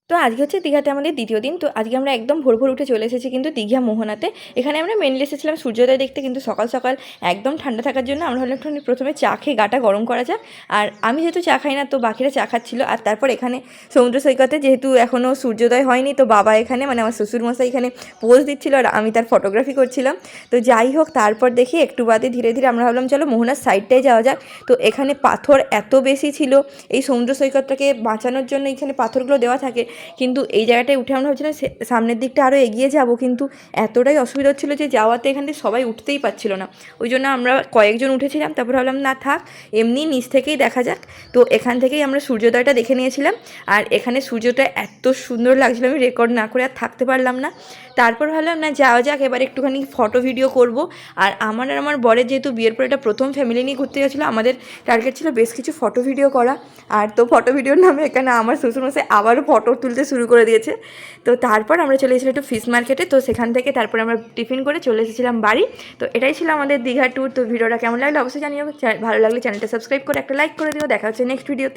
তো আজকে হচ্ছে দীঘাতে আমাদের দ্বিতীয় দিন। তো আজকে আমরা একদম ভোর ভোর উঠে চলে এসেছি কিন্তু দীঘা মোহনাতে। এখানে আমরা মেনলি এসেছিলাম সূর্যোদয় দেখতে, কিন্তু সকাল সকাল একদম ঠান্ডা থাকার জন্য আমরা হলো একটুখানি প্রথমে চা খেয়ে গাটা গরম করা যাক। আর আমি যেহেতু চা খাই না, তো বাকিরা চা খাচ্ছিলো। আর তারপর এখানে সমুদ্র সৈকতে যেহেতু এখনও সূর্যোদয় হয়নি, তো বাবা এখানে মানে আমার শ্বশুরমশাই এখানে পোজ দিচ্ছিলো আর আমি তার ফটোগ্রাফি করছিলাম। তো যাই হোক, তারপর দেখি একটু বাদে ধীরে ধীরে আমরা ভাবলাম চলো মোহনার সাইডটাই যাওয়া যাক। তো এখানে পাথর এত বেশি ছিল, এই সমুদ্র সৈকতটাকে বাঁচানোর জন্য এখানে পাথরগুলো দেওয়া থাকে। কিন্তু এই জায়গাটায় উঠে আমরা ভাবছিলাম সামনের দিকটা আরও এগিয়ে যাব, কিন্তু এতটাই অসুবিধা হচ্ছিলো যে যাওয়াতে এখান থেকে সবাই উঠতেই পারছিল না। ওই জন্য আমরা কয়েকজন উঠেছিলাম, তারপর ভাবলাম না থাক, এমনি নিচ থেকেই দেখা যাক। তো এখান থেকেই আমরা সূর্যোদয়টা দেখে নিয়েছিলাম। আর এখানে সূর্যটা এত সুন্দর লাগছিল, আমি রেকর্ড না করে আর থাকতে পারলাম না। তারপর ভাবলাম না যাওয়া যাক, এবার একটুখানি ফটো ভিডিও করব। আর আমার বরের যেহেতু বিয়ের পর এটা প্রথম ফ্যামিলি নিয়ে ঘুরতে গেছিলো, আমাদের টার্গেট ছিল বেশ কিছু ফটো ভিডিও করা। আর তো ফটো ভিডিওর নামে এখানে আমার শ্বশুরমশাই আবারও ফটো তুলতে শুরু করে দিয়েছে। তো তারপর আমরা চলে এসেছিলাম একটু ফিশ মার্কেটে। তো সেখান থেকে তারপর আমরা টিফিন করে চলে এসেছিলাম বাড়ি। তো এটাই ছিল আমাদের দীঘা ট্যুর। তো ভিডিওটা কেমন লাগলো অবশ্যই জানিও। ভালো লাগলে চ্যানেলটা সাবস্ক্রাইব করে একটা লাইক করে দিও। দেখা হচ্ছে নেক্সট ভিডিওতে।